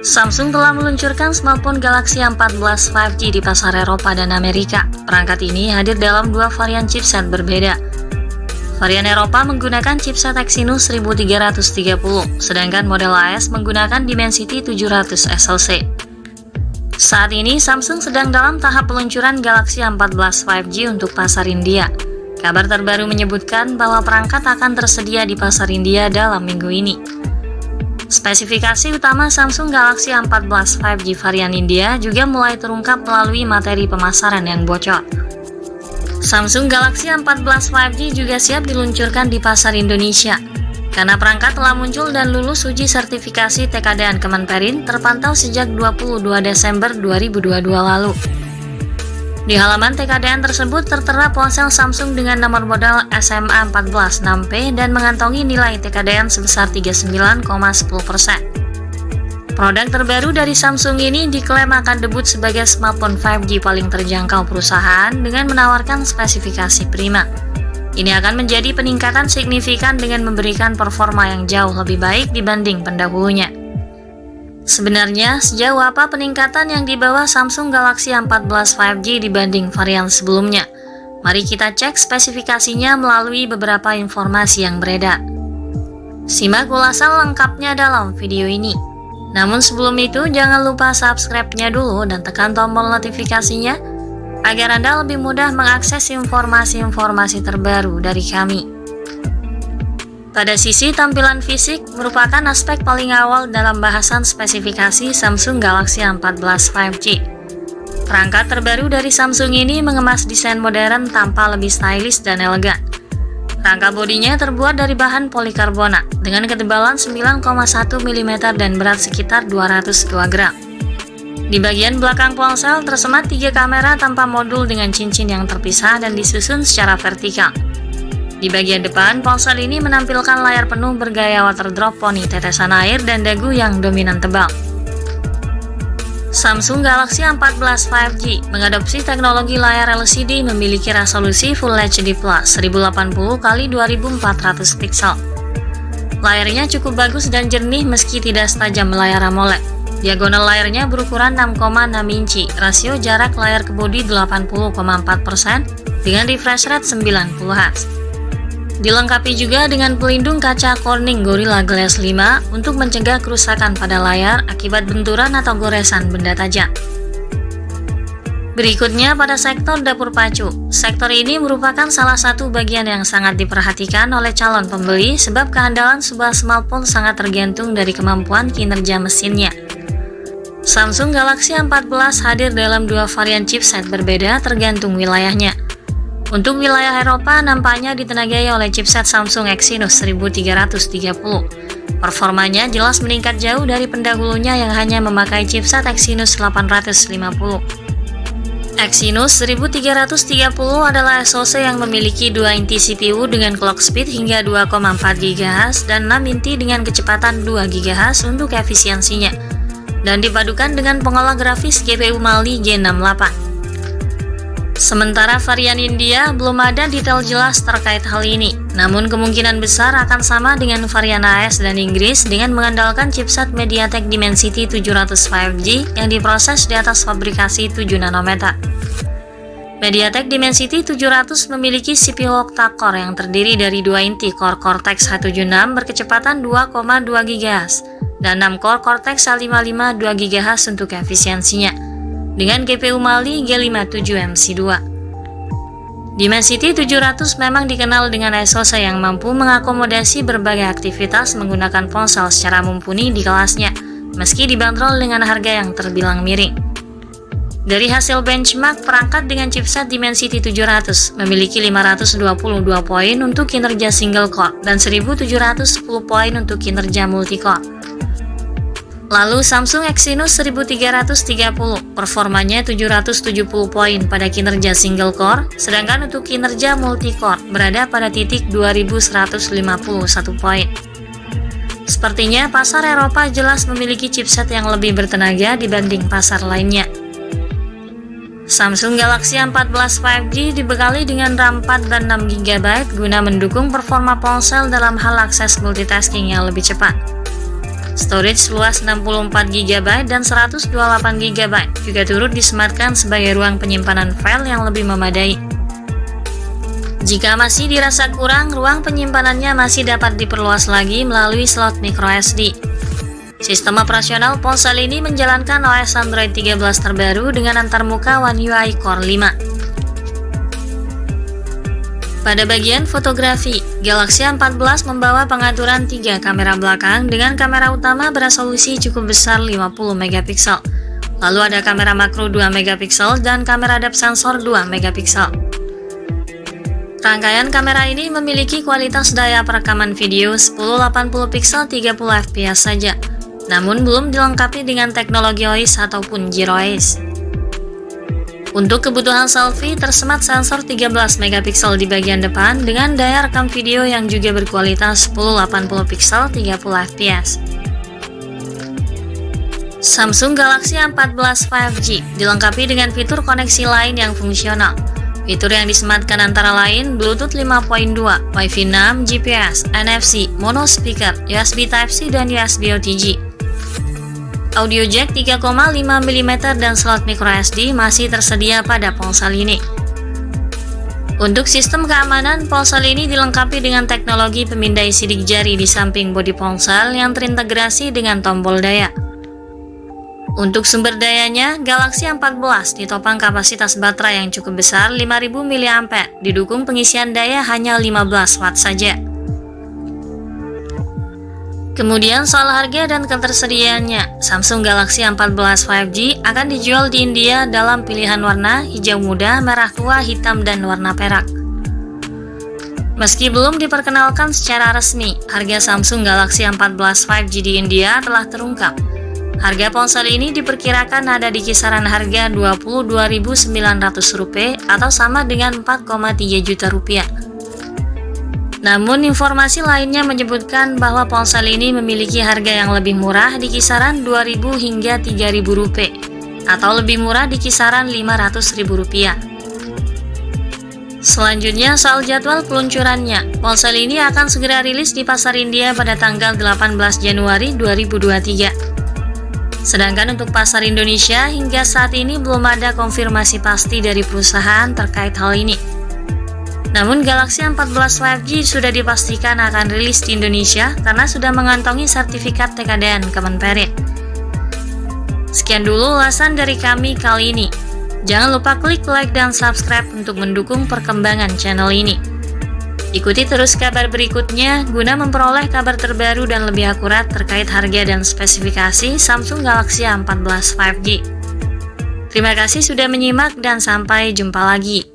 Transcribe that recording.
Samsung telah meluncurkan smartphone Galaxy A14 5G di pasar Eropa dan Amerika. Perangkat ini hadir dalam dua varian chipset berbeda. Varian Eropa menggunakan chipset Exynos 1330, sedangkan model AS menggunakan Dimensity 700 SoC. Saat ini, Samsung sedang dalam tahap peluncuran Galaxy A14 5G untuk pasar India. Kabar terbaru menyebutkan bahwa perangkat akan tersedia di pasar India dalam minggu ini. Spesifikasi utama Samsung Galaxy A14 5G varian India juga mulai terungkap melalui materi pemasaran yang bocor. Samsung Galaxy A14 5G juga siap diluncurkan di pasar Indonesia. Karena perangkat telah muncul dan lulus uji sertifikasi TKDN Kemenperin terpantau sejak 22 Desember 2022 lalu. Di halaman TKDN tersebut tertera ponsel Samsung dengan nomor model SMA14 6P dan mengantongi nilai TKDN sebesar 39,10%. Produk terbaru dari Samsung ini diklaim akan debut sebagai smartphone 5G paling terjangkau perusahaan dengan menawarkan spesifikasi prima. Ini akan menjadi peningkatan signifikan dengan memberikan performa yang jauh lebih baik dibanding pendahulunya. Sebenarnya, sejauh apa peningkatan yang dibawa Samsung Galaxy A14 5G dibanding varian sebelumnya? Mari kita cek spesifikasinya melalui beberapa informasi yang beredar. Simak ulasan lengkapnya dalam video ini. Namun sebelum itu, jangan lupa subscribe-nya dulu dan tekan tombol notifikasinya agar Anda lebih mudah mengakses informasi-informasi terbaru dari kami. Pada sisi tampilan fisik, merupakan aspek paling awal dalam bahasan spesifikasi Samsung Galaxy A14 5G. Perangkat terbaru dari Samsung ini mengemas desain modern tampak lebih stylish dan elegan. Rangka bodinya terbuat dari bahan polikarbonat dengan ketebalan 9,1 mm dan berat sekitar 202 gram. Di bagian belakang ponsel tersemat 3 kamera tanpa modul dengan cincin yang terpisah dan disusun secara vertikal. Di bagian depan, ponsel ini menampilkan layar penuh bergaya waterdrop poni tetesan air dan dagu yang dominan tebal. Samsung Galaxy A14 5G mengadopsi teknologi layar LCD memiliki resolusi Full HD Plus 1080x2400 pixel. Layarnya cukup bagus dan jernih meski tidak setajam layar AMOLED. Diagonal layarnya berukuran 6,6 inci, rasio jarak layar ke bodi 80,4% dengan refresh rate 90 Hz. Dilengkapi juga dengan pelindung kaca Corning Gorilla Glass 5 untuk mencegah kerusakan pada layar akibat benturan atau goresan benda tajam. Berikutnya pada sektor dapur pacu. Sektor ini merupakan salah satu bagian yang sangat diperhatikan oleh calon pembeli sebab kehandalan sebuah smartphone sangat tergantung dari kemampuan kinerja mesinnya. Samsung Galaxy A14 hadir dalam dua varian chipset berbeda tergantung wilayahnya. Untuk wilayah Eropa nampaknya ditenagai oleh chipset Samsung Exynos 1330. Performanya jelas meningkat jauh dari pendahulunya yang hanya memakai chipset Exynos 850. Exynos 1330 adalah SoC yang memiliki 2 inti CPU dengan clock speed hingga 2,4 GHz dan 6 inti dengan kecepatan 2 GHz untuk efisiensinya, dan dipadukan dengan pengolah grafis GPU Mali G68. Sementara varian India belum ada detail jelas terkait hal ini, namun kemungkinan besar akan sama dengan varian AS dan Inggris dengan mengandalkan chipset MediaTek Dimensity 700 5G yang diproses di atas fabrikasi 7 nanometer. MediaTek Dimensity 700 memiliki CPU octa-core yang terdiri dari 2 inti Core Cortex A76 berkecepatan 2,2 GHz dan 6 Core Cortex A55 2 GHz untuk efisiensinya, dengan GPU Mali G57MC2. Dimensity 700 memang dikenal dengan SoC yang mampu mengakomodasi berbagai aktivitas menggunakan ponsel secara mumpuni di kelasnya, meski dibanderol dengan harga yang terbilang miring. Dari hasil benchmark, perangkat dengan chipset Dimensity 700 memiliki 522 poin untuk kinerja single core dan 1710 poin untuk kinerja multi-core. Lalu Samsung Exynos 1330, performanya 770 poin pada kinerja single core, sedangkan untuk kinerja multi-core berada pada titik 2151 poin. Sepertinya pasar Eropa jelas memiliki chipset yang lebih bertenaga dibanding pasar lainnya. Samsung Galaxy A14 5G dibekali dengan RAM 4 dan 6 GB guna mendukung performa ponsel dalam hal akses multitasking yang lebih cepat. Storage luas 64GB dan 128GB juga turut disematkan sebagai ruang penyimpanan file yang lebih memadai. Jika masih dirasa kurang, ruang penyimpanannya masih dapat diperluas lagi melalui slot microSD. Sistem operasional ponsel ini menjalankan OS Android 13 terbaru dengan antarmuka One UI Core 5. Pada bagian fotografi, Galaxy A14 membawa pengaturan 3 kamera belakang dengan kamera utama beresolusi cukup besar 50MP. Lalu ada kamera makro 2MP dan kamera depth sensor 2MP. Rangkaian kamera ini memiliki kualitas daya perekaman video 1080p 30fps saja, namun belum dilengkapi dengan teknologi OIS ataupun GIRO-OIS. Untuk kebutuhan selfie, tersemat sensor 13MP di bagian depan dengan daya rekam video yang juga berkualitas 1080p 30fps. Samsung Galaxy A14 5G dilengkapi dengan fitur koneksi lain yang fungsional. Fitur yang disematkan antara lain Bluetooth 5.2, Wi-Fi 6, GPS, NFC, mono speaker, USB Type-C, dan USB OTG. Audio jack 3,5mm dan slot microSD masih tersedia pada ponsel ini. Untuk sistem keamanan, ponsel ini dilengkapi dengan teknologi pemindai sidik jari di samping bodi ponsel yang terintegrasi dengan tombol daya. Untuk sumber dayanya, Galaxy A14 ditopang kapasitas baterai yang cukup besar 5000 mAh, didukung pengisian daya hanya 15 Watt saja. Kemudian soal harga dan ketersediaannya, Samsung Galaxy A14 5G akan dijual di India dalam pilihan warna hijau muda, merah tua, hitam, dan warna perak. Meski belum diperkenalkan secara resmi, harga Samsung Galaxy A14 5G di India telah terungkap. Harga ponsel ini diperkirakan ada di kisaran harga Rp22.900 atau sama dengan 4,3 juta rupiah. Namun informasi lainnya menyebutkan bahwa ponsel ini memiliki harga yang lebih murah di kisaran Rp2.000 hingga Rp3.000 atau lebih murah di kisaran Rp500.000. Selanjutnya soal jadwal peluncurannya, ponsel ini akan segera rilis di pasar India pada tanggal 18 Januari 2023. Sedangkan untuk pasar Indonesia, hingga saat ini belum ada konfirmasi pasti dari perusahaan terkait hal ini. Namun Galaxy A14 5G sudah dipastikan akan rilis di Indonesia karena sudah mengantongi sertifikat TKDN Kemenperin. Sekian dulu ulasan dari kami kali ini. Jangan lupa klik like dan subscribe untuk mendukung perkembangan channel ini. Ikuti terus kabar berikutnya guna memperoleh kabar terbaru dan lebih akurat terkait harga dan spesifikasi Samsung Galaxy A14 5G. Terima kasih sudah menyimak dan sampai jumpa lagi.